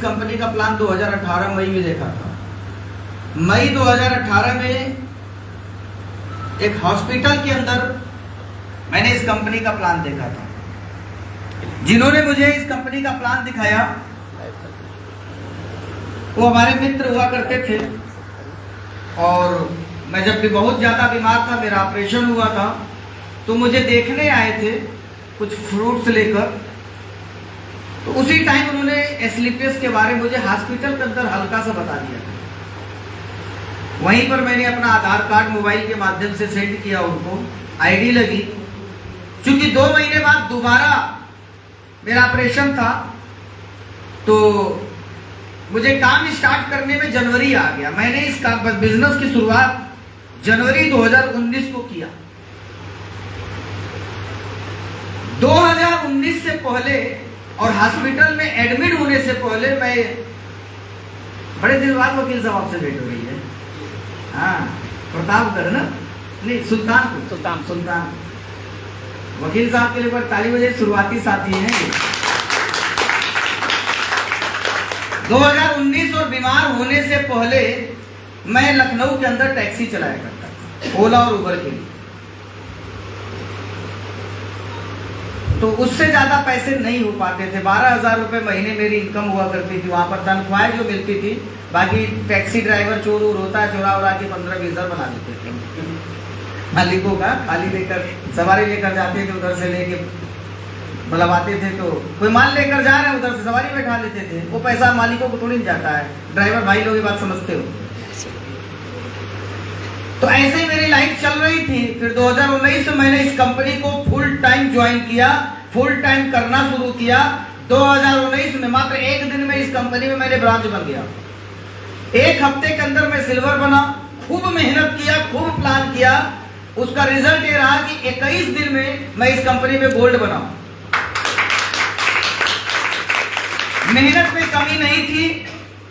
Company का plan 2018 मई में देखा था। मई 2018 में एक हॉस्पिटल के अंदर मैंने इस कंपनी का प्लान देखा था। जिन्होंने मुझे इस कंपनी का प्लान दिखाया वो हमारे मित्र हुआ करते थे, और मैं जब भी बहुत ज़्यादा बीमार था, मेरा ऑपरेशन हुआ था, तो मुझे देखने आए थे कुछ फ्रूट्स लेकर। तो उसी टाइम उन्होंने एस्लीपियस के बारे में मुझे हॉस्पिटल के अंदर हल्का सा बता दिया था। वहीं पर मैंने अपना आधार कार्ड मोबाइल के माध्यम से सेंड किया उनको, आईडी लगी। क्योंकि 2 महीने बाद दोबारा मेरा ऑपरेशन था, तो मुझे काम स्टार्ट करने में जनवरी आ गया। मैंने इस बिजनेस की शुरुआत जनवरी 2019 को किया। 2019 से पहले और हॉस्पिटल में एडमिट होने से पहले मैं बड़े दिन बाद वकील साहब से भेंट हो रही है। हाँ, प्रतापगढ़ ना, नहीं सुल्तान वकील साहब के लिए पर ताली बजाइए, शुरुआती साथी हैं ये। 2019 और बीमार होने से पहले मैं लखनऊ के अंदर टैक्सी चलाया करता था, ओला और उबर के लिए। तो उससे ज्यादा पैसे नहीं हो पाते थे। 12,000 रुपए महीने मेरी इनकम हुआ करती थी। वहां पर तनख्वाहें जो मिलती थी, बाकी टैक्सी ड्राइवर चोर होता है, चोरा उड़ा के 15-20 हजार बना देते थे मालिकों का। खाली लेकर सवारी लेकर जाते थे, उधर से लेके बुलवाते थे, तो कोई माल लेकर जा रहे हैं, उधर से सवारी बैठा लेते थे। वो पैसा मालिकों को थोड़ी जाता है, ड्राइवर भाई लोग ये बात समझते हो। तो ऐसे ही मेरी लाइफ चल रही थी। फिर 2019 में मैंने इस कंपनी को फुल टाइम ज्वाइन किया, फुल टाइम करना शुरू किया। 2019 में मात्र 1 दिन में इस कंपनी में मैंने ब्रांच बन गया। 1 हफ्ते के अंदर मैं सिल्वर बना। खूब मेहनत किया, खूब प्लान किया। उसका रिजल्ट ये रहा कि 21 दिन में मैं इस कंपनी में गोल्ड बना। मेहनत में कमी नहीं थी।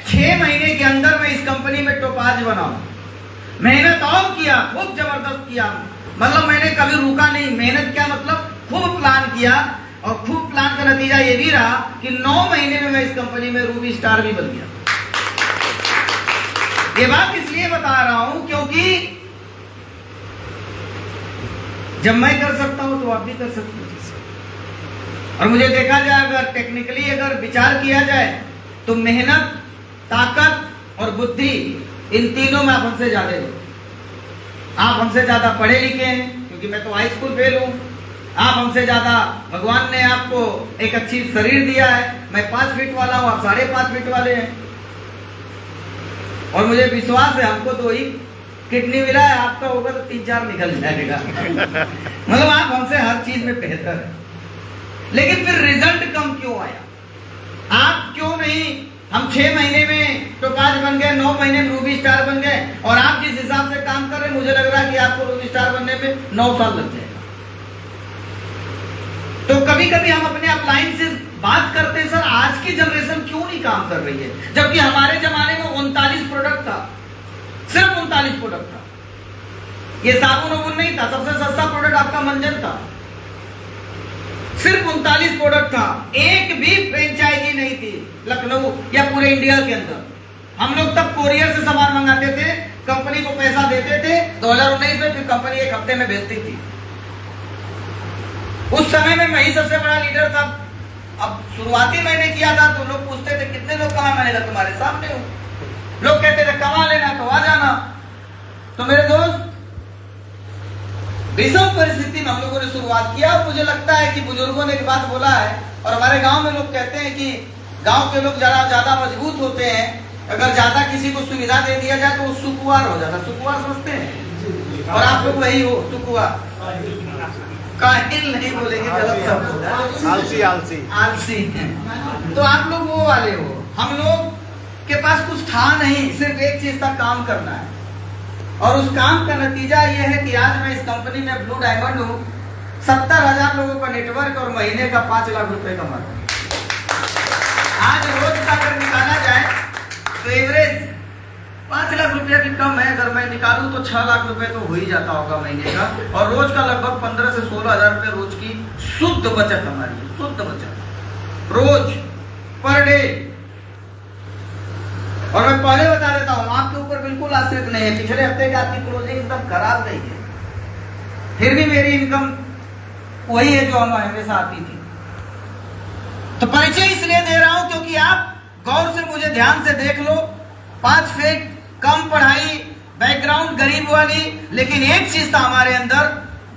6 महीने के अंदर मैं इस कंपनी में टोपाज बना। मेहनत और किया, खूब जबरदस्त किया। मतलब मैंने कभी रुका नहीं। मेहनत क्या मतलब, खूब प्लान किया, और खूब प्लान का नतीजा ये भी रहा कि 9 महीने में मैं इस कंपनी में रूबी स्टार भी बन गया। ये बात इसलिए बता रहा हूं क्योंकि जब मैं कर सकता हूं तो आप भी कर सकते हो। और मुझे देखा जाए, अगर टेक्निकली अगर विचार किया जाए, तो मेहनत, ताकत और बुद्धि, इन तीनों में आप हमसे ज्यादा हो। आप हमसे ज्यादा पढ़े लिखे हैं, क्योंकि मैं तो हाई स्कूल फेल हूं। आप हमसे ज्यादा, भगवान ने आपको एक अच्छी शरीर दिया है। मैं 5 फीट वाला हूं, आप 5.5 फीट वाले हैं। और मुझे विश्वास है, हमको 2 ही किडनी मिला है, आपका होगा तो 3-4 निकल जाएगा। मतलब आप हमसे हर चीज में बेहतर है। लेकिन फिर रिजल्ट कम क्यों आया? आप क्यों नहीं, हम 6 महीने में टोपाज बन गए, 9 महीने में रूबी स्टार बन गए, और आप जिस हिसाब से काम कर रहे हैं, मुझे लग रहा है कि आपको रूबी स्टार बनने में 9 साल लग जाएगा। तो कभी कभी हम अपने अपलाइन से बात करते हैं, सर आज की जनरेशन क्यों नहीं काम कर रही है, जबकि हमारे जमाने में 39 प्रोडक्ट था, सिर्फ 39 प्रोडक्ट था। ये साबुन वबुन नहीं था, सबसे सस्ता प्रोडक्ट आपका मंजन था। सिर्फ 39 प्रोडक्ट था। एक भी फ्रेंचाइजी नहीं थी लखनऊ या पूरे इंडिया के अंदर। हम लोग तब कोरियर से सामान मंगाते थे, कंपनी को पैसा देते थे। 2019 में फिर कंपनी 1 हफ्ते में भेजती थी। उस समय में मैं ही सबसे बड़ा लीडर था। अब शुरुआती मैंने किया था, तो लोग पूछते थे कितने लोग कहा, मैंने कहा तुम्हारे सामने हूं। लोग कहते थे कमा लेना तो आ जाना। तो मेरे दोस्त, विषम परिस्थिति में हम लोगों ने शुरुआत किया। और मुझे लगता है कि बुजुर्गों ने एक बात बोला है, और हमारे गांव में लोग कहते हैं कि गांव के लोग ज्यादा मजबूत होते हैं। अगर ज्यादा किसी को सुविधा दे दिया जाए तो वो सुकुवार हो जाता। सुकुवार समझते हैं? और आप लोग वही हो, सुकुवार। काहिल नहीं बोलेंगे, गलत शब्द होता है। आलसी तो आप लोग वो वाले हो। हम लोग के पास कुछ था नहीं, सिर्फ एक चीज था, काम करना है। और उस काम का नतीजा ये है कि आज मैं इस कंपनी में ब्लू डायमंड हूं। 70,000 लोगों का नेटवर्क और महीने का 5 लाख रुपए कमाता हूं। आज रोज का अगर निकाला जाए तो एवरेज 5 लाख रुपया की कम है। अगर मैं निकालूं तो 6 लाख रुपए तो हो ही जाता होगा महीने का। और रोज का लगभग 15 से 16,000 रुपए रोज की शुद्ध बचत हमारी, शुद्ध बचत रोज पर डे। और मैं पहले बता देता हूँ, आपके ऊपर बिल्कुल आश्रित नहीं है। पिछले हफ्ते की आपकी क्लोजिंग एकदम खराब गई है, फिर भी मेरी इनकम वही है जो हमेशा आती थी। तो परिचय इसलिए दे रहा हूं क्योंकि आप गौर से मुझे ध्यान से देख लो। 5 फीट, कम पढ़ाई, बैकग्राउंड गरीब वाली, लेकिन एक चीज था हमारे अंदर,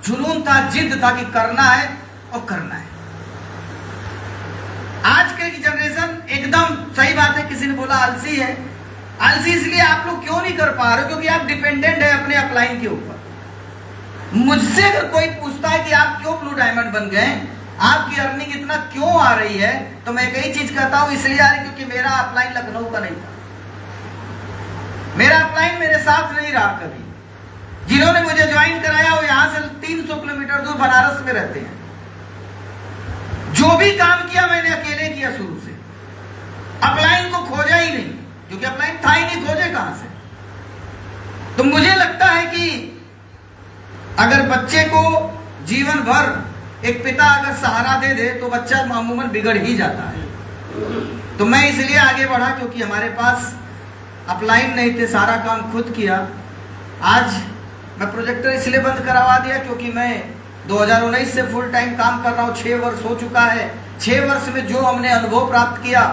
जुनून था, जिद था कि करना है और करना है। आज की जनरेशन एकदम सही बात है, किसी ने बोला आलसी है। आलसी इसलिए आप लोग क्यों नहीं कर पा रहे हो? क्योंकि आप डिपेंडेंट है अपने अपलाइन के ऊपर। मुझसे अगर कोई पूछता है कि आप क्यों ब्लू डायमंड बन गए, आपकी अर्निंग इतना क्यों आ रही है, तो मैं कई चीज कहता हूं इसलिए आ रही क्योंकि मेरा अपलाइन लखनऊ का नहीं था। मेरा अपलाइन मेरे साथ नहीं रहा कभी। जिन्होंने मुझे ज्वाइन कराया वो यहां से 300 किलोमीटर दूर बनारस में रहते हैं। जो भी काम किया मैंने अकेले किया शुरू से, अपलाइन को खोजा ही नहीं, क्योंकि अपलाइन था ही नहीं, खोजे कहां से। तो मुझे लगता है कि अगर बच्चे को जीवन भर एक पिता अगर सहारा दे दे तो बच्चा अमूमन बिगड़ ही जाता है। तो मैं इसलिए आगे बढ़ा क्योंकि हमारे पास अपलाइन नहीं थे, सारा काम खुद किया। आज मैं प्रोजेक्टर इसलिए बंद करवा दिया क्योंकि मैं 2019 से फुल टाइम काम कर रहा हूँ, 6 वर्ष हो चुका है। 6 वर्ष में जो हमने अनुभव प्राप्त किया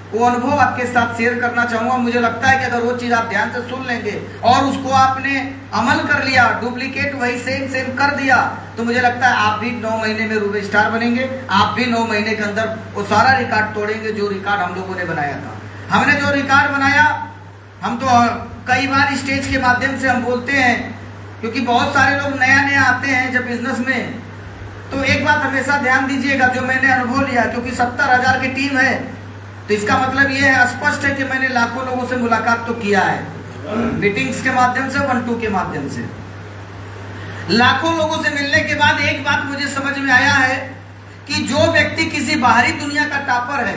वो अनुभव आपके साथ शेयर करना चाहूंगा। मुझे लगता है कि अगर वो चीज आप ध्यान से सुन लेंगे और उसको आपने अमल कर लिया, डुप्लीकेट वही सेम कर दिया, तो मुझे लगता है आप भी 9 महीने में रूबी स्टार बनेंगे। आप भी 9 महीने के अंदर वो सारा रिकॉर्ड तोड़ेंगे जो रिकॉर्ड हम लोगों ने बनाया था। हमने जो रिकॉर्ड बनाया, हम तो कई बार स्टेज के माध्यम से हम बोलते हैं, क्योंकि बहुत सारे लोग नया नया आते हैं जब बिजनेस में। तो एक बात हमेशा ध्यान दीजिएगा, जो मैंने अनुभव लिया, क्योंकि 70,000 की टीम है, तो इसका मतलब ये है, स्पष्ट है कि मैंने लाखों लोगों से मुलाकात तो किया है, मीटिंग्स के माध्यम से, 1-2 के माध्यम से। लाखों लोगों से मिलने के बाद एक बात मुझे समझ में आया है कि जो व्यक्ति किसी बाहरी दुनिया का टॉपर है,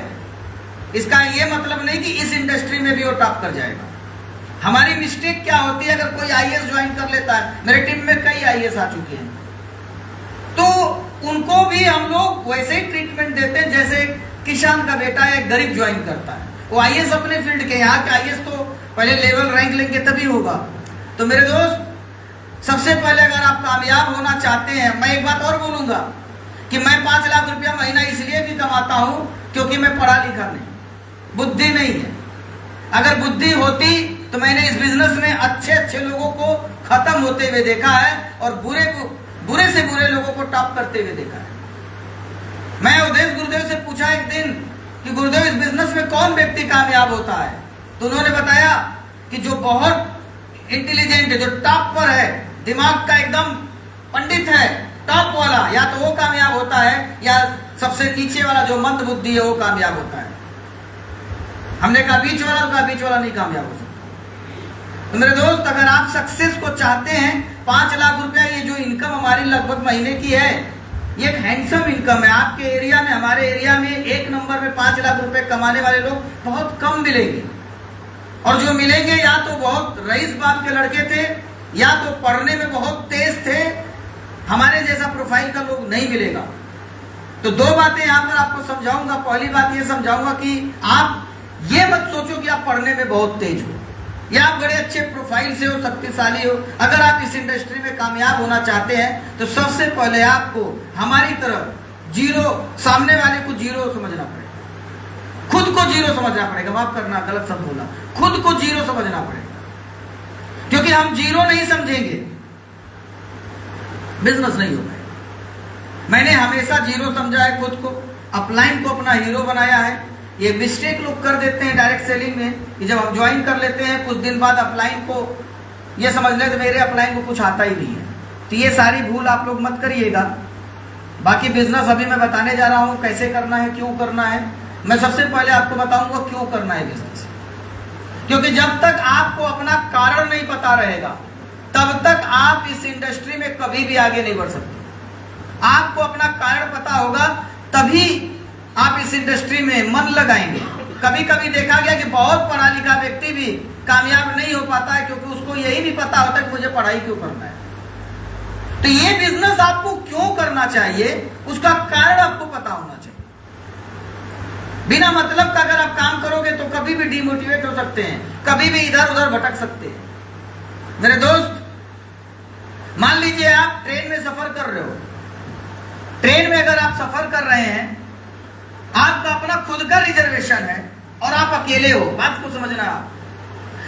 इसका ये मतलब नहीं कि इस इंडस्ट्री में भी वो टॉप कर जाएगा। हमारी मिस्टेक क्या होती है, अगर कोई आईएएस ज्वाइन कर लेता है, मेरे टीम में कई आईएएस आ चुके हैं, तो उनको भी हम लोग वैसे ही ट्रीटमेंट देते हैं जैसे किसान का बेटा एक गरीब ज्वाइन करता है। वो आईएएस अपने फील्ड के, यहाँ के आईएएस तो पहले लेवल रैंक लेंगे तभी होगा। तो मेरे दोस्त, सबसे पहले अगर आप कामयाब होना चाहते हैं, मैं एक बात और बोलूंगा कि मैं 5 लाख रुपया महीना इसलिए भी कमाता हूं क्योंकि मैं पढ़ा लिखा नहीं, बुद्धि नहीं है। अगर बुद्धि होती तो मैंने इस बिजनेस में अच्छे लोगों को खत्म होते हुए देखा है और बुरे से बुरे लोगों को टॉप करते हुए देखा है। मैं उदेश गुरुदेव से पूछा एक दिन कि गुरुदेव, इस बिजनेस में कौन व्यक्ति कामयाब होता है? तो उन्होंने बताया कि जो बहुत इंटेलिजेंट है, जो टॉप पर है, दिमाग का एकदम पंडित है, टॉप वाला, या तो वो कामयाब होता है या सबसे नीचे वाला जो मंद बुद्धि है वो कामयाब होता है। हमने कहा बीच वाला नहीं कामयाब हो सकता। तो मेरे दोस्त, अगर आप सक्सेस को चाहते हैं, 5 लाख रुपया ये जो इनकम हमारी लगभग महीने की है, ये एक हैंडसम इनकम है। आपके एरिया में, हमारे एरिया में 1 नंबर में 5 लाख रुपए कमाने वाले लोग बहुत कम मिलेंगे, और जो मिलेंगे या तो बहुत रईस बाप के लड़के थे या तो पढ़ने में बहुत तेज थे। हमारे जैसा प्रोफाइल का लोग नहीं मिलेगा। तो 2 बातें यहाँ पर आपको समझाऊंगा। पहली बात ये समझाऊंगा कि आप ये मत सोचो कि आप पढ़ने में बहुत तेज हो या आप बड़े अच्छे प्रोफाइल से हो, शक्तिशाली हो। अगर आप इस इंडस्ट्री में कामयाब होना चाहते हैं तो सबसे पहले आपको हमारी तरफ जीरो, सामने वाले को जीरो समझना पड़ेगा, खुद को जीरो समझना पड़ेगा। माफ करना, गलत शब्द बोला, खुद को जीरो समझना पड़ेगा, क्योंकि हम जीरो नहीं समझेंगे बिजनेस नहीं हो पाएगा। मैंने हमेशा जीरो समझा है खुद को, अपलाइन को अपना हीरो बनाया है। ये मिस्टेक लोग कर देते हैं डायरेक्ट सेलिंग में कि जब हम ज्वाइन कर लेते हैं कुछ दिन बाद अपलाइन को ये समझ लेते मेरे अपलाइन को कुछ आता ही नहीं है। तो ये सारी भूल आप लोग मत करिएगा। बाकी बिजनेस अभी मैं बताने जा रहा हूँ कैसे करना है, क्यों करना है। मैं सबसे पहले आपको बताऊंगा क्यों करना है बिजनेस, क्योंकि जब तक आपको अपना कारण नहीं पता रहेगा तब तक आप इस इंडस्ट्री में कभी भी आगे नहीं बढ़ सकते। आपको अपना कारण पता होगा तभी आप इस इंडस्ट्री में मन लगाएंगे। कभी कभी देखा गया कि बहुत पढ़ा लिखा व्यक्ति भी कामयाब नहीं हो पाता है क्योंकि उसको यही नहीं पता होता कि मुझे पढ़ाई क्यों करना है। तो ये बिजनेस आपको क्यों करना चाहिए उसका कारण आपको पता होना चाहिए। बिना मतलब का अगर आप काम करोगे तो कभी भी डिमोटिवेट हो सकते हैं, कभी भी इधर उधर भटक सकते हैं। मेरे दोस्त, मान लीजिए आप ट्रेन में सफर कर रहे हो। ट्रेन में अगर आप सफर कर रहे हैं, आपका अपना खुद का रिजर्वेशन है और आप अकेले हो, बात को समझना।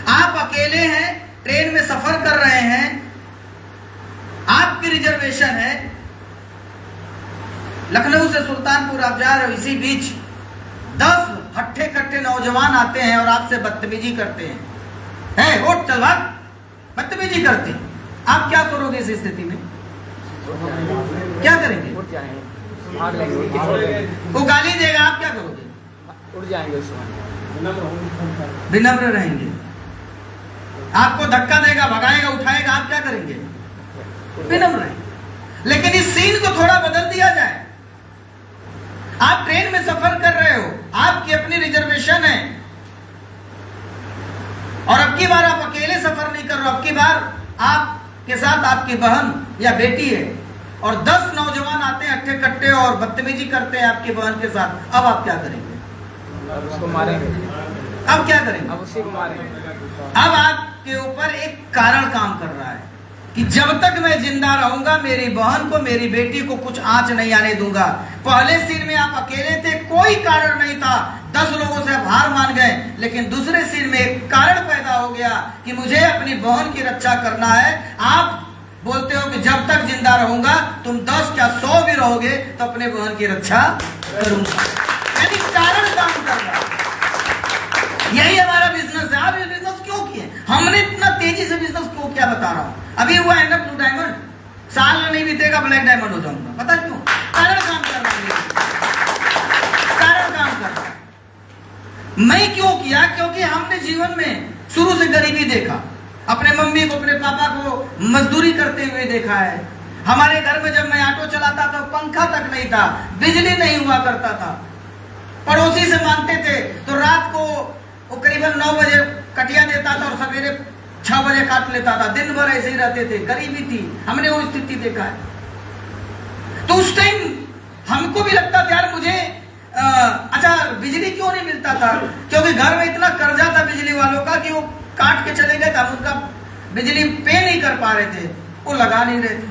आप अकेले हैं, ट्रेन में सफर कर रहे हैं, आपकी रिजर्वेशन है, लखनऊ से सुल्तानपुर आप जा रहे हो, इसी बीच 10 हट्ठे कट्ठे नौजवान आते हैं और आपसे बदतमीजी करते हैं, उठ चल भाग, बदतमीजी करते हैं। आप क्या करोगे इस स्थिति में? क्या करेंगे? वो गाली देगा, आप क्या करोगे? उड़ जाएंगे, विनम्र रहेंगे। आपको धक्का देगा, भगाएगा, उठाएगा, आप क्या करेंगे? विनम्र रहेंगे। लेकिन इस सीन को थोड़ा बदल दिया जाए। आप ट्रेन में सफर कर रहे हो, आपकी अपनी रिजर्वेशन है, और अब की बार आप अकेले सफर नहीं कर रहे हो, अब की बार आपके साथ आपकी बहन या बेटी है, और 10 नौजवान आते हैं अट्ठे कट्टे और बदतमीजी करते हैं आपकी बहन के साथ। अब आप क्या करेंगे? अब उसको मारेंगे। अब क्या करेंगे? अब उसी को मारेंगे। अब आपके ऊपर एक कारण काम कर रहा है कि जब तक मैं जिंदा रहूंगा, मेरी बहन को, मेरी बेटी को कुछ आंच नहीं आने दूंगा। पहले सीन में आप अकेले थे, कोई कारण नहीं था, 10 लोगों से हार मान गए, लेकिन दूसरे सीन में एक कारण पैदा हो गया कि मुझे अपनी बहन की रक्षा करना है। आप बोलते हो कि जब तक जिंदा रहूंगा, तुम 10 क्या 100 भी रहोगे तो अपने बहन की रक्षा करूंगा। यानी कारण काम कर रहा है। यही हमारा बिजनेस है। आप ये बिजनेस क्यों किए? हमने इतना तेजी से बिजनेस क्यों किया, बता रहा हूं। अभी हुआ है ना ब्लू डायमंड, साल में नहीं बीतेगा ब्लैक डायमंड हो जाऊंगा। पता क्यों? कारण काम कर रहा है। कारण काम कर रहा है। मैं क्यों किया? क्योंकि हमने जीवन में शुरू से गरीबी देखा, अपने मम्मी को, अपने पापा को मजदूरी करते हुए देखा है। हमारे घर में जब मैं ऑटो चलाता था, पंखा तक नहीं था, बिजली नहीं हुआ करता था, पड़ोसी से मांगते थे तो रात को वो करीबन 9 बजे कटिया देता था और सवेरे 6 बजे काट लेता था। दिन भर ऐसे ही रहते थे, गरीबी थी, हमने वो स्थिति देखा है। तो उस टाइम हमको भी लगता था यार मुझे अच्छा बिजली क्यों नहीं मिलता था, क्योंकि घर में इतना कर्जा था बिजली वालों का कि वो काट के चले गए, हम उनका बिजली पे नहीं कर पा रहे थे, वो लगा नहीं रहे थे।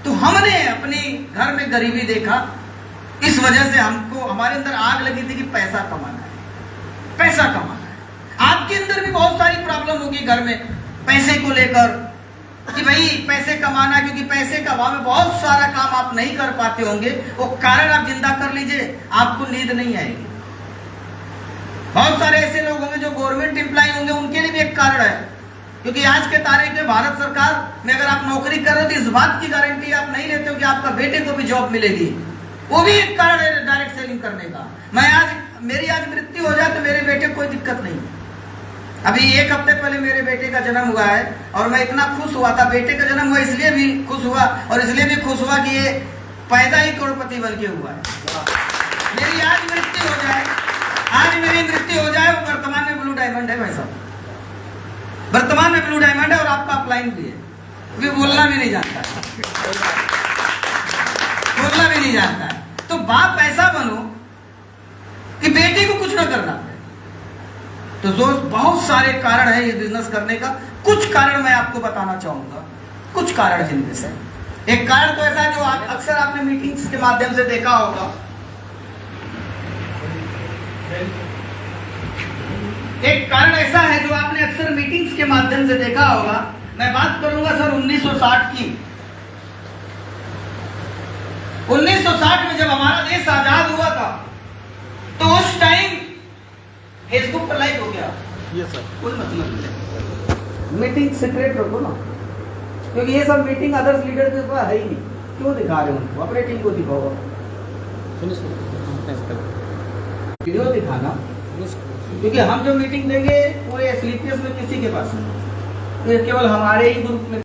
तो हमने अपनी घर में गरीबी देखा, इस वजह से हमको, हमारे अंदर आग लगी थी कि पैसा कमाना है, पैसा कमाना है। आपके अंदर भी बहुत सारी प्रॉब्लम होगी घर में पैसे को लेकर कि भाई पैसे कमाना, क्योंकि पैसे का अभाव में बहुत सारा काम आप नहीं कर पाते होंगे। वो कारण आप जिंदा कर लीजिए, आपको नींद नहीं आएगी। बहुत सारे ऐसे लोग होंगे जो गवर्नमेंट एम्प्लॉय होंगे, उनके लिए भी एक कारण है, क्योंकि आज के तारीख में भारत सरकार में अगर आप नौकरी कर रहे हो तो इस बात की गारंटी आप नहीं लेते हो कि आपका बेटे को भी जॉब मिलेगी। वो भी एक कारण है डायरेक्ट सेलिंग करने का। मेरी आज मृत्यु हो जाए तो मेरे बेटे को कोई दिक्कत नहीं। अभी 1 हफ्ते पहले मेरे बेटे का जन्म हुआ है और मैं इतना खुश हुआ था। बेटे का जन्म हुआ इसलिए भी खुश हुआ, और इसलिए भी खुश हुआ कि ये पैदा ही करोड़पति बन के हुआ है। मेरी आज मृत्यु हो जाए, आज मेरी मृत्यु हो जाए, वर्तमान में ब्लू डायमंड है भाई साहब, वर्तमान में ब्लू डायमंड है और आपका अपलाइन भी है, भी बोलना भी नहीं जानता, बोलना भी नहीं जानता है। तो बाप ऐसा बनो कि बेटे को कुछ ना करना पड़े। तो दोस्त, बहुत सारे कारण है ये बिजनेस करने का। कुछ कारण मैं आपको बताना चाहूंगा, कुछ कारण जिनमें से एक कारण तो ऐसा है जो अक्सर आपने मीटिंग्स के माध्यम से देखा होगा। एक कारण ऐसा है जो आपने अक्सर मीटिंग्स के माध्यम से देखा होगा। मैं बात करूंगा सर 1960 की। 1960 में जब हमारा देश आजाद हुआ था तो उस टाइम फेसबुक पर लाइक हो गया। ये सर कोई मतलब नहीं, मीटिंग सीक्रेट रखो ना, क्योंकि ये सब मीटिंग अदर्स लीडर के पास है ही नहीं। क्यों दिखा रहे हो उनको? अपने टीम को दिखाओ, वीडियो दिखाना, क्योंकि हम जो मीटिंग देंगे पूरे स्लीपियस में किसी के पास नहीं, तो केवल हमारे ही ग्रुप में